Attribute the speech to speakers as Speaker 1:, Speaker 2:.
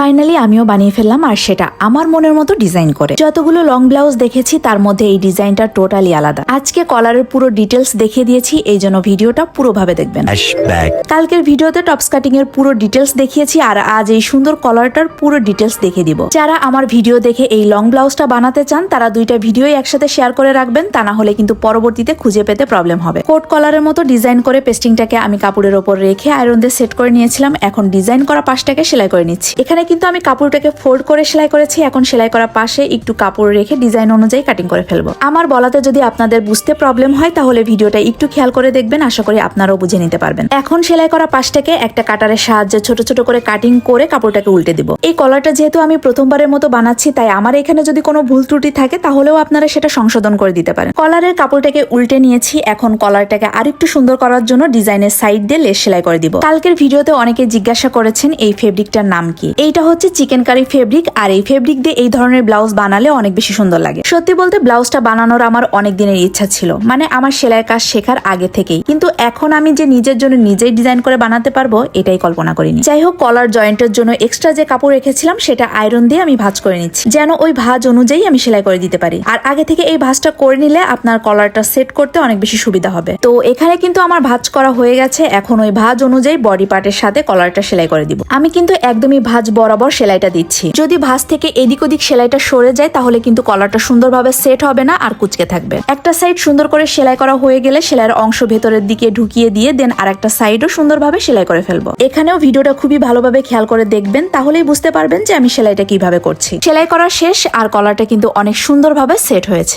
Speaker 1: Finally আমিও বানিয়ে ফেললাম, আর সেটা আমার মনের মতো ডিজাইন করে। যতগুলো লং ব্লাউজ দেখেছি তার মধ্যে এই ডিজাইনটা টোটালি আলাদা। আজকে কলারের পুরো ডিটেলস দেখিয়ে দিয়েছি, এই জন্য ভিডিওটা পুরোভাবে দেখবেন। কালকের ভিডিওতে টপস কাটিং এর পুরো ডিটেলস দেখিয়েছি, আর আজ এই সুন্দর কলারটার পুরো ডিটেলস দেখিয়ে দিব। যারা আমার ভিডিও দেখে এই লং ব্লাউজটা বানাতে চান তারা দুইটা ভিডিওই একসাথে শেয়ার করে রাখবেন, তা না হলে কিন্তু পরবর্তীতে খুঁজে পেতে প্রবলেম হবে। কোট কলারের মতো ডিজাইন করে পেস্টিংটাকে আমি কাপড়ের ওপর রেখে আয়রন দিয়ে সেট করে নিয়েছিলাম। এখন ডিজাইন করা পাশটাকে সেলাই করে নিচ্ছি। এখানে কিন্তু আমি কাপড়টাকে ফোল্ড করে সেলাই করেছি। এখন সেলাই করা পাশে একটু কাপড় রেখে ডিজাইন অনুযায়ী কাটিং করে ফেলবো। আমার বলাতে যদি আপনাদের বুঝতে প্রবলেম হয় তাহলে ভিডিওটা একটু খেয়াল করে দেখবেন, আশা করি আপনারাও বুঝে নিতে পারবেন। এখন সেলাই করা পাশটাকে একটা কাটারের সাহায্যে ছোট ছোট করে কাটিং করে কাপড়টাকে উল্টে দিব। এই কলারটা যেহেতু আমি প্রথমবারের মতো বানাচ্ছি, তাই আমার এখানে যদি কোনো ভুল ত্রুটি থাকে তাহলেও আপনারা সেটা সংশোধন করে দিতে পারেন। কলারের কাপড়টাকে উল্টে নিয়েছি। এখন কলারটাকে আরেকটু সুন্দর করার জন্য ডিজাইনের সাইড দিয়ে লেস সেলাই করে দিব। কালকের ভিডিওতে অনেকে জিজ্ঞাসা করেছেন এই ফেব্রিকটার নাম কি। এইটা হচ্ছে চিকেন কারি ফেব্রিক, আর এই ফেব্রিক দিয়ে এই ধরনের ব্লাউজ বানালে অনেক বেশি সুন্দর লাগে। সত্যি বলতে ব্লাউজটা বানানোর আমার অনেক দিনের ইচ্ছা ছিল, মানে আমার সেলাই কাজ শেখার আগে থেকেই, কিন্তু এখন আমি যে নিজের জন্য নিজেই ডিজাইন করে বানাতে পারবো এটাই কল্পনা করিনি। যাই হোক, কলার জয়েন্টের জন্য এক্সট্রা যে কাপড় রেখেছিলাম সেটা আয়রন দিয়ে আমি ভাঁজ করে নিচ্ছি, যেন ওই ভাঁজ অনুযায়ী আমি সেলাই করে দিতে পারি। আর আগে থেকে এই ভাঁজটা করে নিলে আপনার কলারটা সেট করতে অনেক বেশি সুবিধা হবে। তো এখানে কিন্তু আমার ভাঁজ করা হয়ে গেছে। এখন ওই ভাঁজ অনুযায়ী বডি পার্টের সাথে কলারটা সেলাই করে দিব। আমি কিন্তু একদমই ভাঁজ বরাবর সেলাইটা দিচ্ছি। যদি ভাঁজ থেকে এদিক ওদিক সেলাইটা সরে যায় তাহলে কিন্তু কলারটা সুন্দরভাবে সেট হবে না, আর কুচকে থাকবে। একটা সাইড সুন্দর করে সেলাই করা হয়ে গেলে সেলাইয়ের অংশ ভেতরের দিকে ঢুকিয়ে দিয়ে দেন আর একটা সাইডও সুন্দরভাবে সেলাই করে ফেলবো। এখানেও ভিডিওটা খুবই ভালোভাবে খেয়াল করে দেখবেন, তাহলেই বুঝতে পারবেন যে আমি সেলাইটা কিভাবে করছি। সেলাই করা শেষ, আর কলারটা কিন্তু অনেক সুন্দরভাবে সেট হয়েছে।